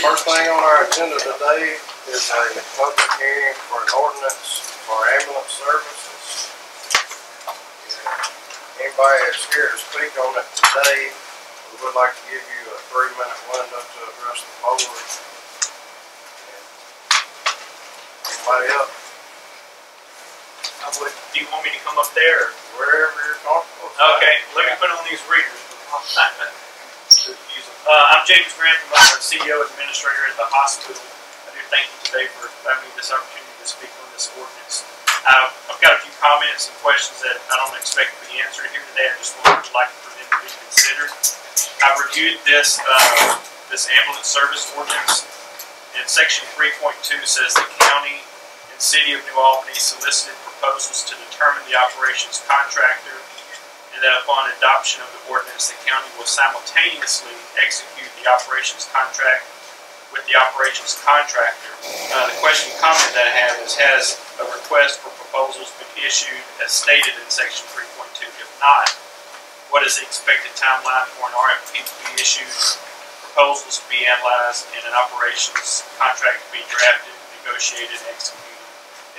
First thing on our agenda today is a public hearing for an ordinance for ambulance services. Anybody that's here to speak on it today, we would like to give you a 3-minute window to address the board. Anybody else? Do you want me to come up there? Wherever you're comfortable. Okay, let me put on these readers. I'm James Grantham. I'm the CEO and Administrator at the hospital. I do thank you today for allowing me this opportunity to speak on this ordinance. I've got a few comments and questions that I don't expect to be answered here today. I just would like for them to be considered. I reviewed this ambulance service ordinance, and Section 3.2 says the county and City of New Albany solicited proposals to determine the operations contractor, and that upon adoption of the ordinance, the county will simultaneously execute the operations contract with the operations contractor. The question and comment that I have is, has a request for proposals been issued as stated in Section 3.2? If not, what is the expected timeline for an RFP to be issued, proposals to be analyzed, and an operations contract to be drafted, negotiated, and executed?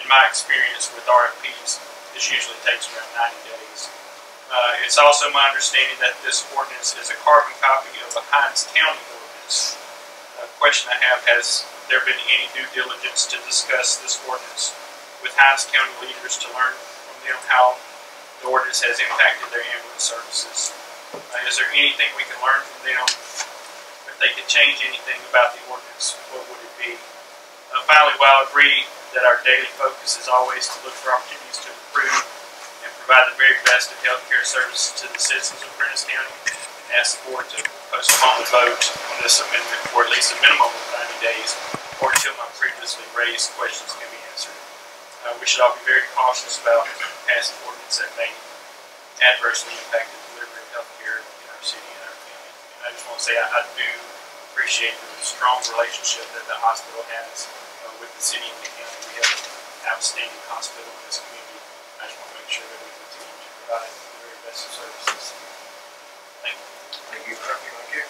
In my experience with RFPs, this usually takes around 90 days. It's also my understanding that this ordinance is a carbon copy of the Hinds County ordinance. The question I have, has there been any due diligence to discuss this ordinance with Hinds County leaders to learn from them how the ordinance has impacted their ambulance services? Is there anything we can learn from them? If they could change anything about the ordinance, what would it be? Finally, while I agree that our daily focus is always to look for opportunities to improve and provide the very best of healthcare services to the citizens of Prentiss County, and ask the board to postpone the vote on this amendment for at least a minimum of 90 days, or until my previously raised questions can be answered. We should all be very cautious about passing ordinance that may adversely impact the delivery of healthcare in our city and our county. And I just want to say I do appreciate the strong relationship that the hospital has with the city and the county. We have an outstanding hospital in this community. I just want to make sure that we continue to provide the very best of services. Thank you. Thank you. Thank you.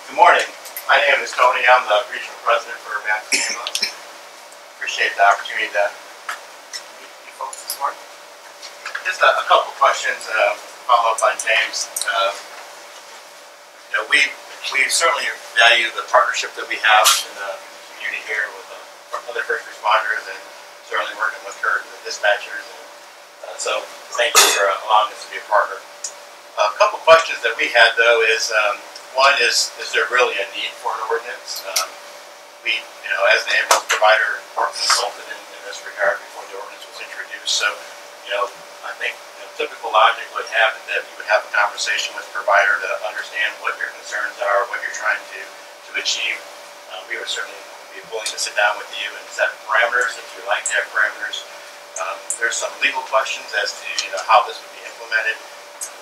Good morning. My name is Tony. I'm the regional president for Valorem. Appreciate the opportunity to meet you folks this morning. Just a couple questions, follow up on James. We certainly value the partnership that we have in the community here with other first responders, and certainly working with her, the dispatchers. And, so thank you for allowing us to be a partner. A couple questions that we had, though, is one is there really a need for an ordinance? We, as the ambulance provider, were consulted in this regard before the ordinance was introduced. So, I think typical logic would have that you would have a conversation with the provider to understand what your concerns are, what you're trying to achieve. We would certainly be willing to sit down with you and set parameters if you'd like to have parameters. There's some legal questions as to how this would be implemented.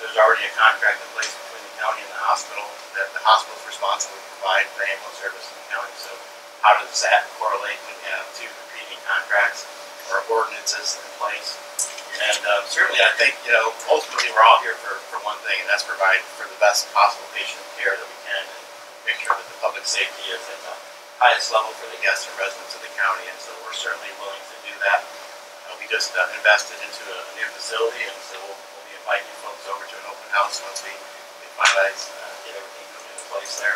There's already a contract in place between the county and the hospital that the hospital is responsible to provide the ambulance service in the county. So how does that correlate when you have two competing contracts or ordinances in place? And certainly I think, ultimately we're all here for one thing, and that's provide for the best possible patient care that we can, and make sure that the public safety is at the highest level for the guests and residents of the county. And so we're certainly willing to do that. We just invested into a new facility, and so we'll be inviting you folks over to an open house once we finalize, get everything put into place there.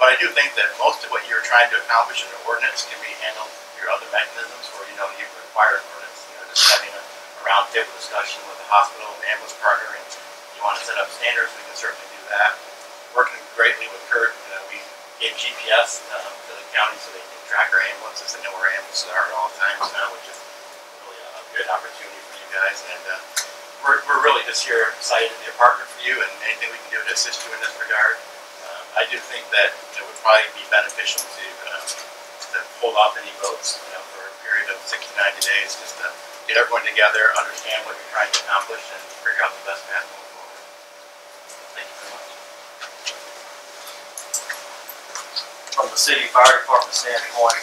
But I do think that most of what you're trying to accomplish in an ordinance can be handled through other mechanisms where, you require an ordinance, just having a roundtable discussion with the hospital and the ambulance partner, and you want to set up standards, we can certainly do that. Working greatly with Kurt, we gave GPS to the county so they can track our ambulances. They know where our ambulances are at all times now, which is really a good opportunity for you guys. And we're really just here excited to be a partner for you, and anything we can do to assist you in this regard. I do think that it would probably be beneficial to hold off any votes for a period of 60 to 90 days, just to get everyone together, understand what you're trying to accomplish, and figure out the best path going forward. Thank you very much. From the city fire department standpoint,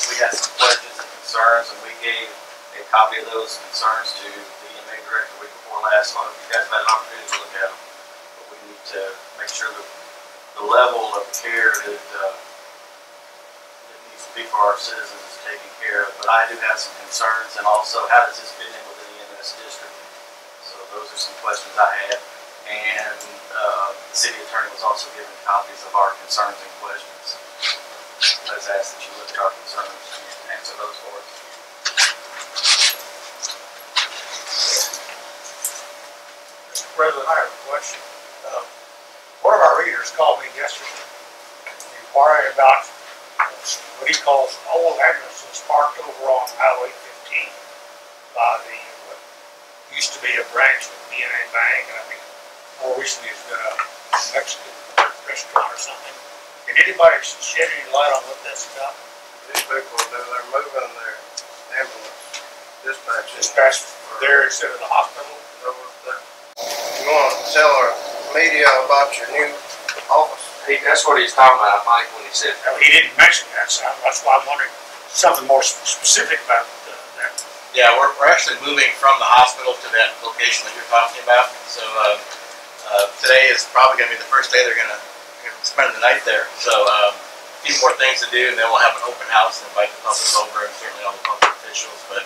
we had some questions and concerns, and we gave a copy of those concerns to the EMA director the week before last. I don't know if you guys had an opportunity to look at them, but we to make sure that the level of care that needs to be for our citizens is taken care of. But I do have some concerns, and also how does this fit in with the EMS district? So those are some questions I had. And the city attorney was also given copies of our concerns and questions. Let's ask that you look at our concerns and answer those for us. Mr. President, I have a question. One of our readers called me yesterday, inquiring about what he calls old ambulances parked over on Highway 15 by the, what used to be a branch of the BNA Bank, and I think more recently it's been a Mexican restaurant or something. Can anybody shed any light on what that's about? These people, they're moving their ambulance dispatch. Dispatch there instead of the hospital? You want to tell our media about your new office? That's what he's talking about, I think, when he said. He didn't mention that, so that's why I'm wondering something more specific about that. Yeah, we're actually moving from the hospital to that location that you're talking about. So today is probably going to be the first day they're going to spend the night there. So a few more things to do, and then we'll have an open house and invite the public over, and certainly all the public officials. But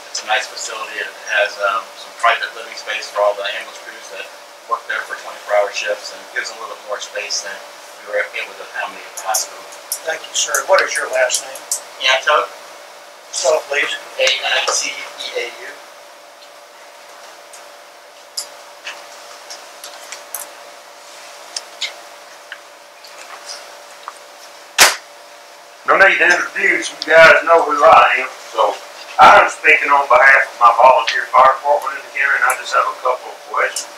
it's a nice facility, and it has some private living space for all the ambulance crews that work there for 24-hour shifts, and gives them a little bit more space than we were able to accommodate at the hospital. Thank you, sir. What is your last name? Yanto, Spell it, please. A-N-T-E-A-U. No need to introduce, you guys know who I am. So I'm speaking on behalf of my volunteer fire department in the county, and I just have a couple of questions.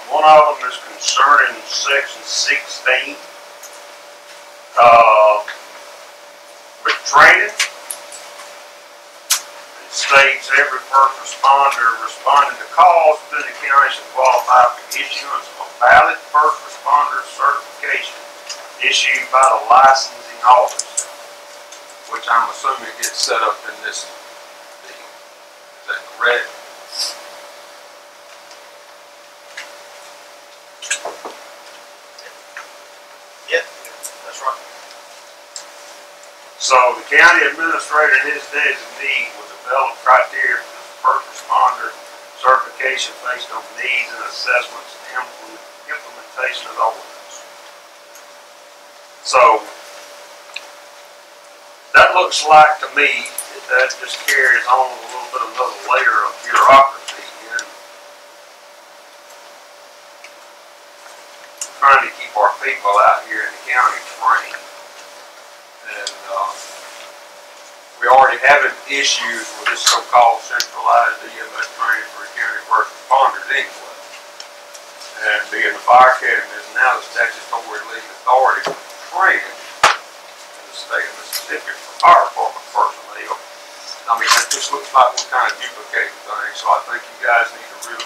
One of them is concerning section 16. With training, it states every first responder responding to calls within the county should qualify for issuance of a valid first responder certification issued by the licensing officer, which I'm assuming gets set up in this deal. Is that correct? Yep, that's right. So the county administrator and his designee will develop criteria for this first responder certification based on needs and assessments and implementation of the ordinance. So that looks like to me that just carries on a little bit of another layer of bureaucracy in trying to keep our people out here in the county trained. And we already having issues with this so-called centralized EMS training for county first responders anyway. And being the fire academy is now the statutory legal authority for training in the state of Mississippi for fire department personnel. I mean, that just looks like we're kind of duplicating things. So I think you guys need to really,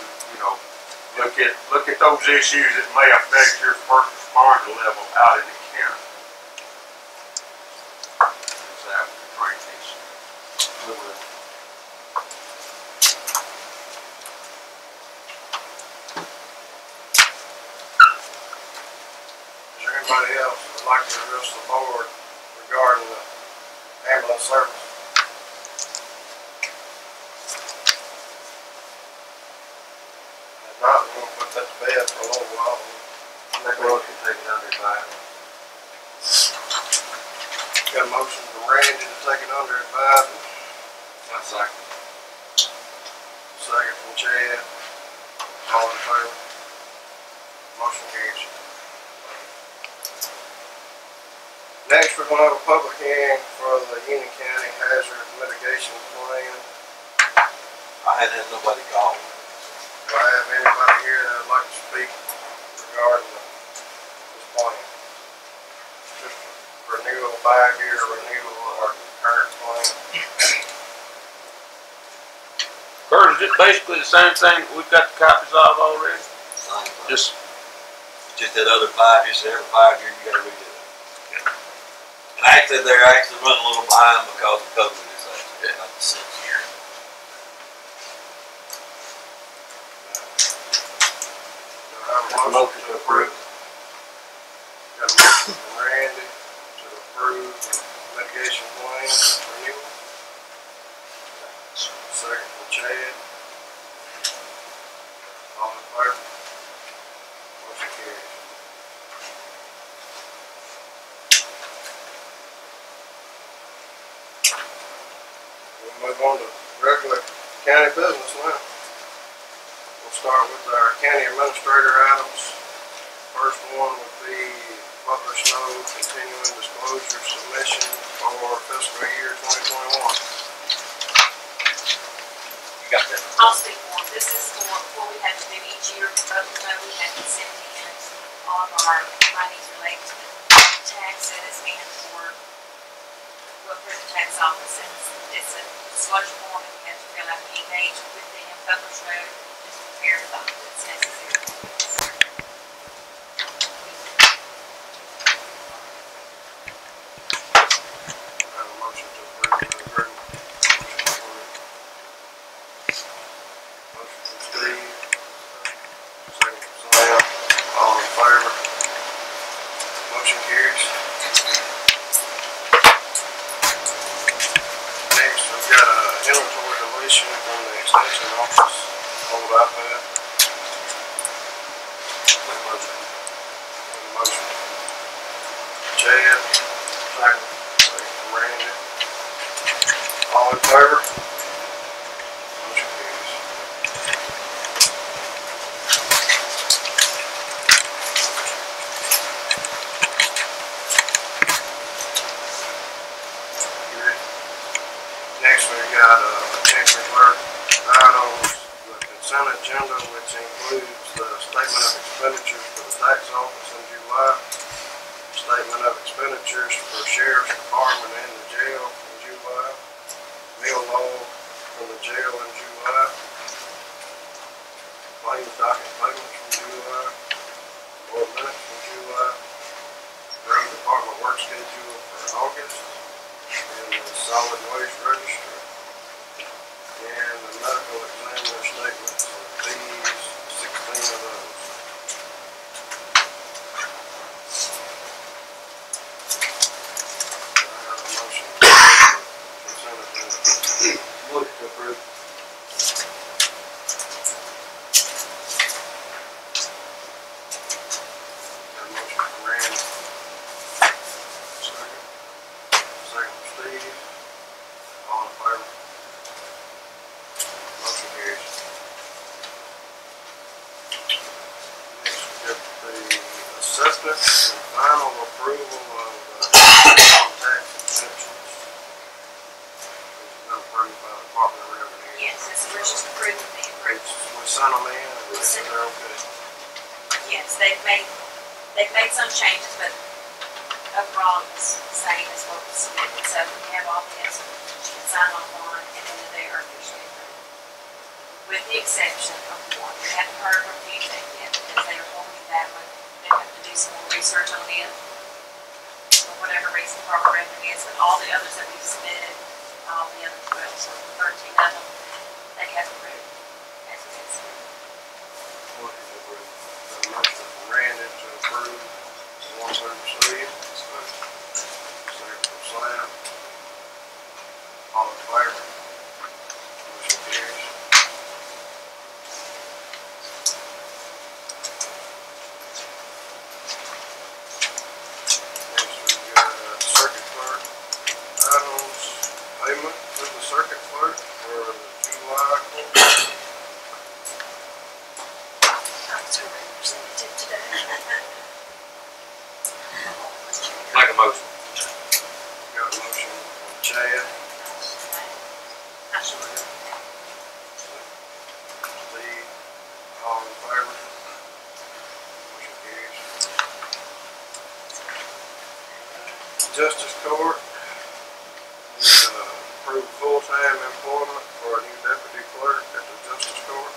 look at those issues that may affect your first responder level out in the county. Is there anybody else who would like to address the board regarding the ambulance service? If not, we're going to put that to bed for a little while. Make a motion to take it under advisement. Got a motion from Randy to take it under advisement. One second. Second from Chad. All in favor? Motion carries. Next, we're going to have a public hearing for the Union County Hazard Mitigation Plan. I hadn't had nobody call. Do I have anybody here that would like to speak regarding this plan? Just renewal, 5-year renewal of our current plan. Kurt, is it basically the same thing we've got the copies of already? Same thing. Just that other 5 years, every 5 years you gotta redo it. And actually, they're actually running a little behind because of COVID. It's actually like the 6th year. Do I have Motion to approve. Got a motion from Randy to approve the mitigation plan renewal. Second from Chad. All in favor? Motion carries. We'll move on to regular county business now. We'll start with our county administrator items. First one would be Butler Snow continuing disclosure submission for fiscal year 2021. You got that? I'll speak more. This is for what we have to do each year. Both of them, we have to send in all of our monies related to the taxes and for the tax office. And it's a disclosure form and we have to fill out the page with them. Butler Snow just prepare the documents necessary. Motion to approve the agreement. Motion from Steve. Second from Sam. All in favor? Motion carries. Next, we've got a inventory deletion from the extension office. Hold iPad. Motion. Chad. Second. Randy. All in favor? Motion carries. Next we got Chancery Clerk items, the consent agenda, which includes the statement of expenditures for the tax office in July, statement of expenditures for Sheriff's Department and the jail in July, meal log from the jail in July, claims docket payments from July, board minutes from July, road department work schedule for August, and the solid waste registry, and the medical examiner statements of these, 16 of those. Motion to approve. Got a motion from Randy. Second. Second from Steve. All in favor? Motion carries. Next we get the acceptance and final approval of tax exemptions. It's been approved by the Department of Revenue. Yes, we're just approving the approval. We sent them in and they said they're okay. Yes, they've made some changes, but overall it's the same as what was submitted. So we have all this, she can sign off on, and then they are officially approved. With the exception of one. We haven't heard from the executive because they are holding that one. They have to do some more research on it for whatever reason Department of Revenue is, but all the others that we've submitted, all the other 12, so 13 of them, they have approved as it is. Motion to approve. Got a motion from Randy to approve one through Steve. Second from Sam. All in favor? Motion carries. Next we've got circuit clerk items, payment to the circuit clerk for the July court. That's a representative today. Make a motion. Got a motion from Chad. Absolutely. Steve, all in favor? Motion carries. Justice Court, we approved full-time employment for a new deputy clerk at the Justice Court.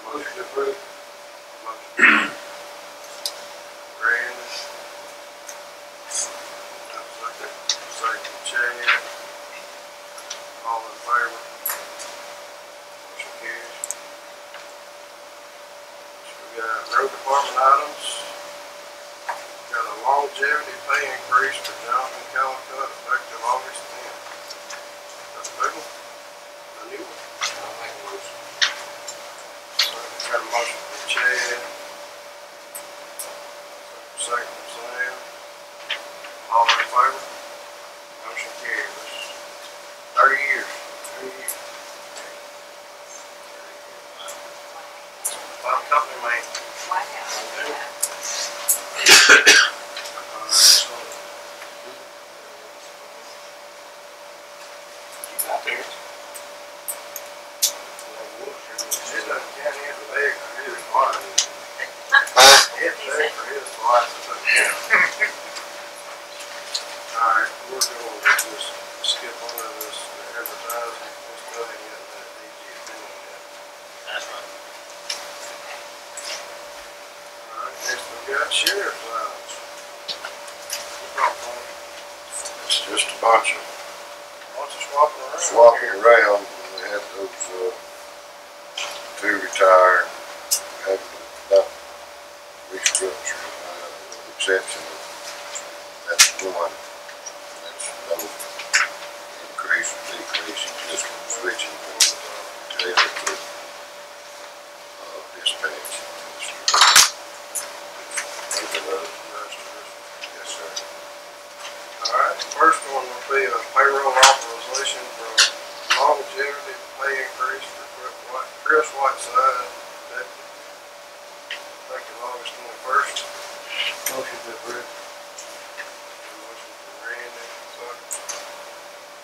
Motion to approve. Motion. Randy. Second. Second, Chad. All in favor? Motion carries. longevity pay increase for Jonathan Callicutt effective August 10th. That's a big one. A new one. I'll make a motion. Got a motion from Chad. Second from Sam. All in favor? Motion carries. 30 years. 30 years. Company man. Wow. Alright, we're going to just skip on to this advertising. Let's go ahead and get that DG opinion yet. That's right. Alright, next we've got sheriff's lounge. It's just a bunch of Swapping around. swapping around. We had those, two retire, had about restructure, with the exception of that's one. That's no increase or decrease, it's just switching from jail to, dispatch. Yes, sir. Alright, the first one will be a payroll authorization for longevity pay increase for Chris Whiteside, deputy, effective August 21st. Motion to approve. Motion from Randy, second.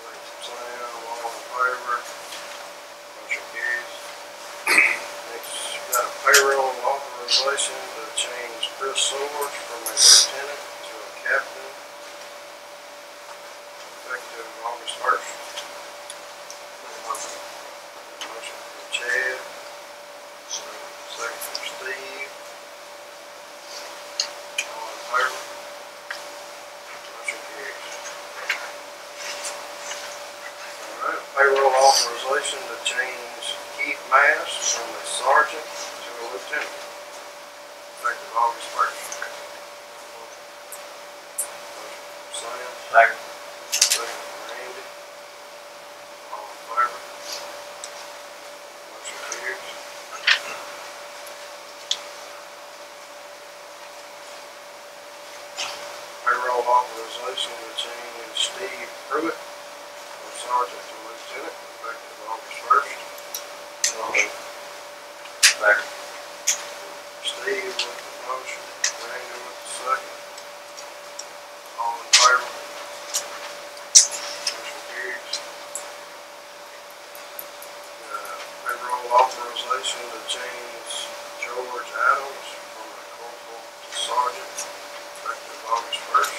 Second from Sam, all in favor. Motion carries. Next, you got a payroll authorization to change Chris Swords from a lieutenant to a captain, effective August 1st. Motion from Chad. Second from Steve. All in favor? Motion carries. Alright, payroll authorization to change Keith Mass from a sergeant to a lieutenant, effective August 1st. Motion from Sam. Second. Second from Randy. All in favor? Motion carries. Payroll authorization to change Steve Pruitt from sergeant to lieutenant, effective August 1st. Motion. Second. Steve with the motion, Randy with the second. All in favor? Motion carries. Payroll authorization to change George Adams from a corporal to sergeant, effective August 1st.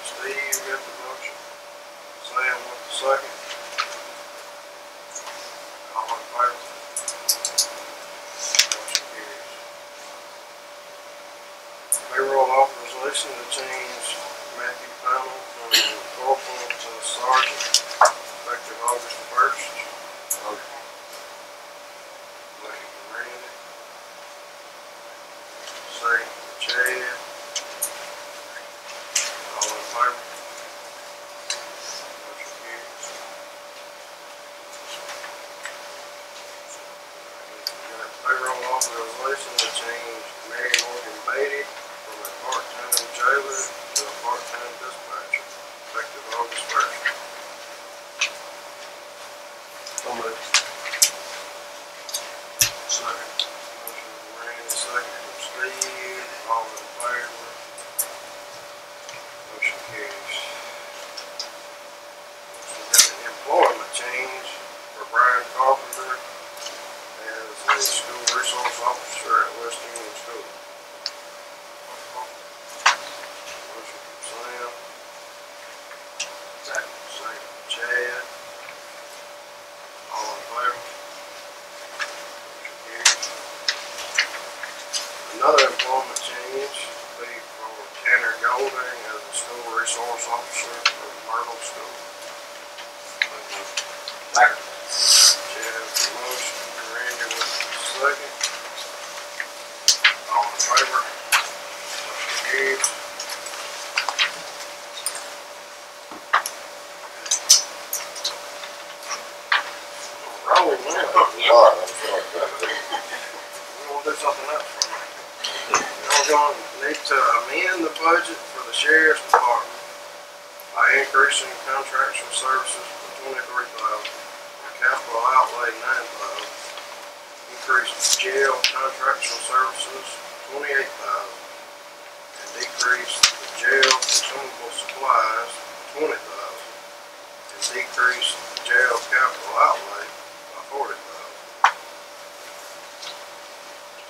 Steve with the motion, Sam with the second. All in favor? Motion carries. Payroll authorization to change Matthew Pennell from corporal to sergeant, effective August 1st. Motion. Motion from Randy. Second from Chad. All in favor? Motion carries. Payroll authorization to change Mary Morgan Beatty from a part-time jailer to a part-time dispatcher, effective August 1st. So moved. Second. Motion from Randy, second from Steve, all in favor. Motion carries. We got an employment change for Brian Carpenter as a school resource officer at West Union School. Motion from Sam. Second from Chad. All in favor? Motion carries. Another employment change will be for Tanner Golding as a school resource officer for Myrtle School. Second. Chad with the motion, Randy with the to amend the budget for the sheriff's department by increasing contractual services for $23,000, capital outlay $9,000, increase jail contractual services $28,000, and decrease the jail consumable supplies $20,000, and decrease the jail capital outlay by $40,000.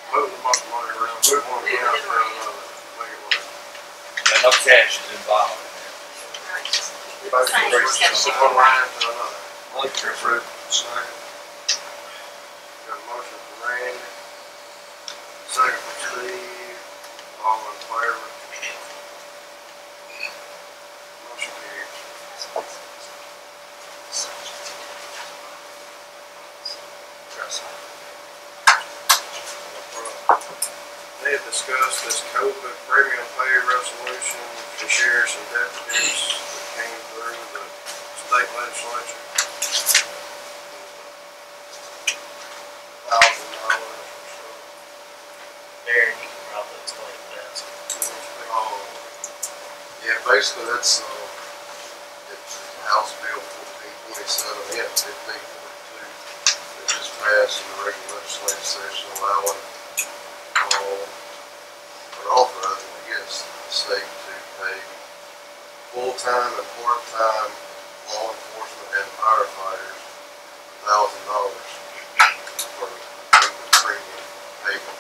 Move the money around, move one account to another, make it work. And no cash is involved. Both Same. increases from one line to another. Motion to approve. Second. Got a motion from Randy, second from Steve, all in favor. Motion carries. They had discussed this COVID premium pay resolution for sheriffs and deputies that came through the state legislature. $1,000 or so. Darren, you can probably explain that. Yeah, basically that's, it's House Bill 1427 and 1542 that just passed in the regular legislative session allowing, or authorizing, I guess, the state to pay full-time and part-time law enforcement and firefighters $1,000 for the premium payment.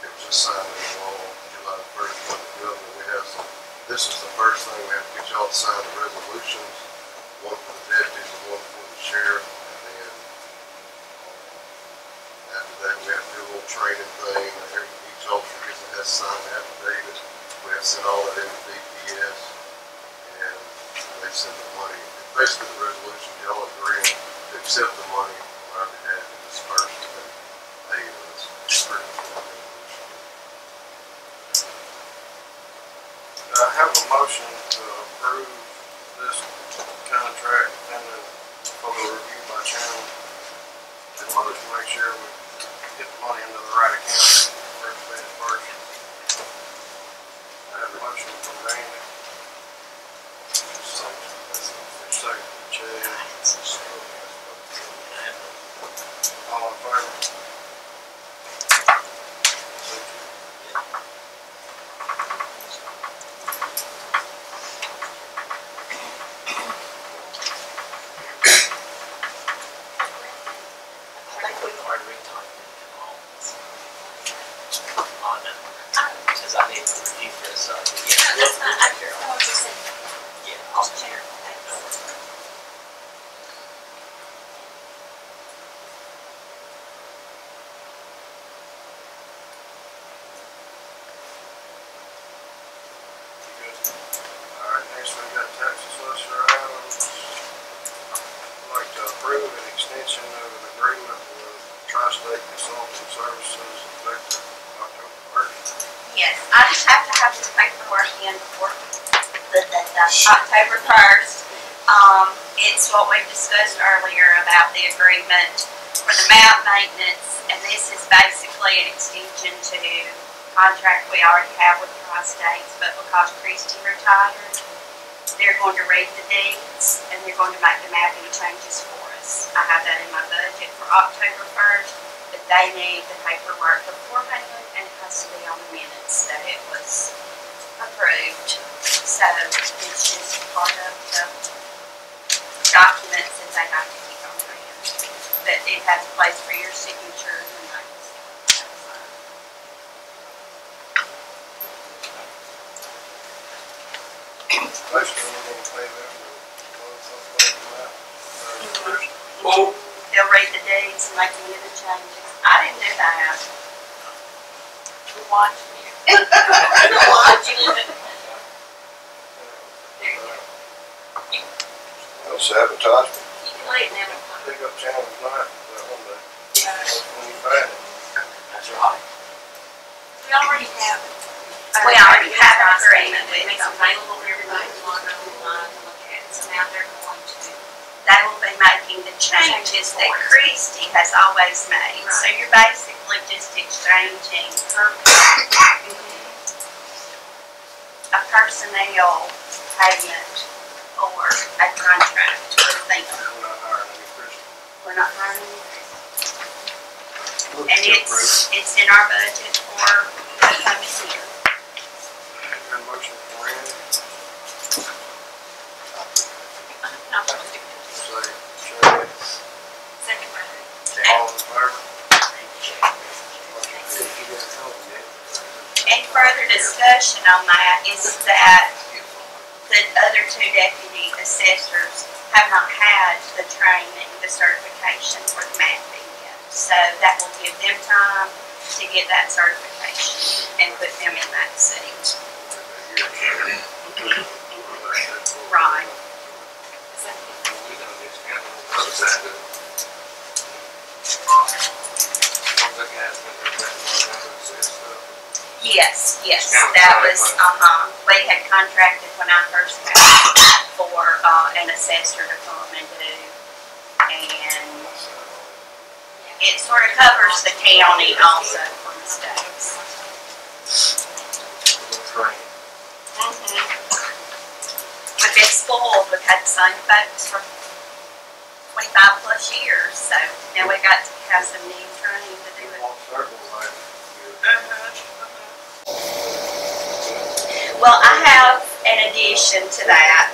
It was just signed into law July 1st by the governor. We have some, this is the first thing we have to get y'all to sign the resolutions, one for the deputies and one for the sheriff, and then after that we have to do a little training thing. Each officer has to sign an affidavit. We have to send all that in to DPS, and they send the money. Basically the resolution, y'all agree to accept the money on our behalf and disperse it and pay us. It's pretty much the resolution. I have a motion to approve this contract pending further review by chairman. And motion to make sure we get the money into the right account first thing first. I have a motion from Randy. Second from Chad. All in favor? Because I need to review this, No, that's not accurate. I was just saying, yeah, I'll chair. Alright, next we got tax assessor items. I'd like to approve an extension of an agreement with Tri-State Consulting Services effective October 1st. Yes, I just have to have this paperwork in before October 1st. It's what we discussed earlier about the agreement for the map maintenance, and this is basically an extension to contract we already have with Tri-States, but because Christie retired, they're going to read the deeds and they're going to make the mapping changes for us. I have that in my budget for October 1st, but they need the paperwork beforehand, and it has to be on the minutes that it was approved. So it's just part of the documents that they have to keep on hand. But it has a place for your signature and things. Basically, we're gonna pay them for Well, They'll read the deeds and make any of the changes. I didn't do that. We're watching you. We're watching you. There you go. No sabotage. You can lay it down. pick up channel tonight, that one day. When you buy it. That's right. We already have. We already have an agreement with them. It's available for everybody to log online and look at. So now they're going to, they will be making the changes that Christie has always made. So you're basically just exchanging her. a personnel payment or a contract with them. We're not hiring any. And it's in our budget for the coming year. Got a motion from Randy. Second by All in favor? any further discussion on that is that the other two deputy assessors have not had the training, the certification for the mapping yet. So that will give them time to get that certification and put them in that seat. Right. Yes, that was, we had contracted when I first came for, an assessor to come and do, and it sort of covers the county also for mistakes. We've been spoiled, we've had the same folks for 25 plus years, so now we got to have some new training to do it. Well, I have an addition to that.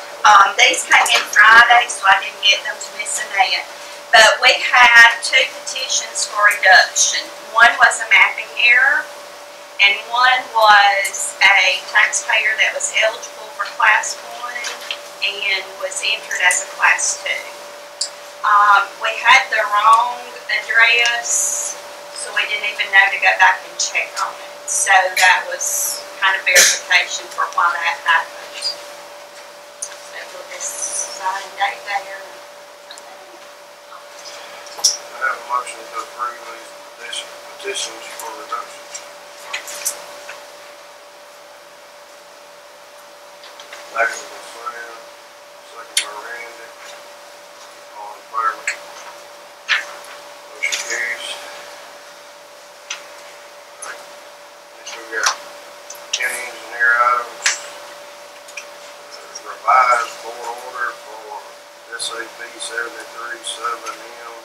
These came in Friday, so I didn't get them to Miss Annette. But we had two petitions for reduction. One was a mapping error, and one was a taxpayer that was eligible for Class 1 and was entered as a Class 2. We had the wrong address, so we didn't even know to go back and check on it. So that was kind of verification for why that happened. So we'll just sign and date there. I have a motion to approve these petitions for reduction. Motion by Sam, second by Randy. All in favor? Motion carries. Alright. Next we got county engineer items. Revised board order for SAP 73-7M.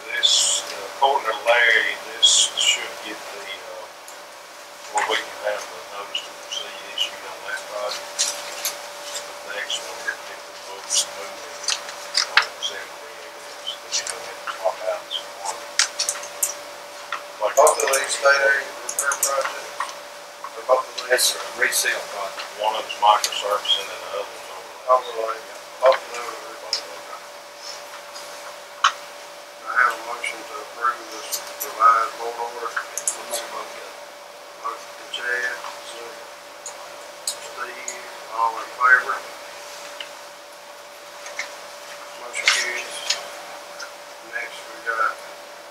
This, according to Larry, this should get the, where we can have the notice to proceed issued on that project. The next one, we're going to books moving on 73 areas, but you know, we have to swap out some water. Both of these state aid repair projects? Or both of these? That's a resale project. One of them's microservice and then the other one's overlay. Overlay. Both of them are overlay. I have a motion to approve this revised board order. Motion to Chad, Steve, all in favor? Motion carries. Next we got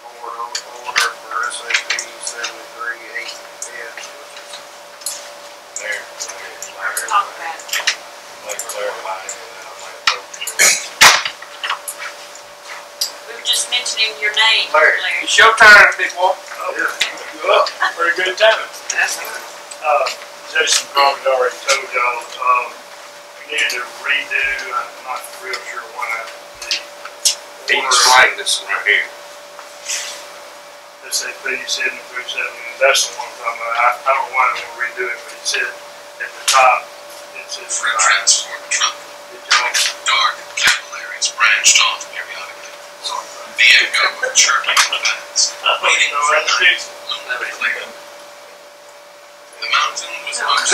board order for SAP 73-8S, which is There. Talk about it. Like clarify it, and I'll make a We were just mentioning your name, Larry. Larry. It's your turn, big one. yeah. Up. Pretty good timing. Jason probably already told y'all, we needed to redo, I'm not real sure why, He explained this right here. SAP 73-7, that's the one I'm talking about. I don't know why I want to redo it, but it said at the top, it says. For a transformed trunk, Did y'all? dark capillaries branched off periodically. The echo of chirping bats, waiting for night, luminary clear. The mountain was most.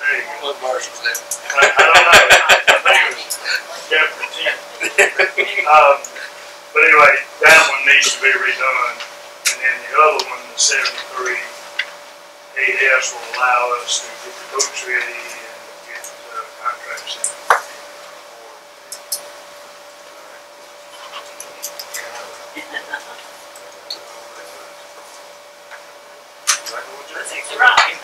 There you go. What Marshall's that? I don't know. I think it was Captain 10. But anyway, that one needs to be redone. And then the other one, the 73-8S, will allow us to get the books ready and get the contracts in. Right.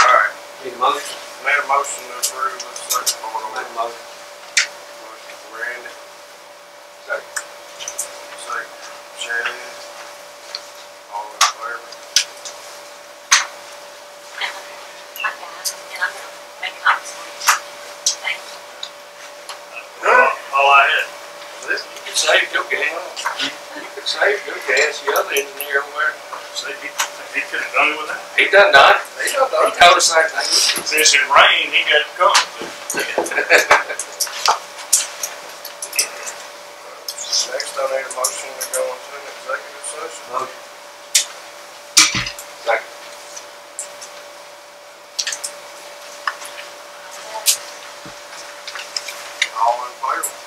Alright, Need a motion? made a motion to approve this second board order. Make a motion. Motion for Randy. Second. Second, Chad. ahead. You could save your gas. You could save your gas. The other engineer over there, So he could have done it with that. he done done it. He told us the same thing. Since it rained, he got to come. Next, I need a motion to go into an executive session. Motion. Second. All in favor?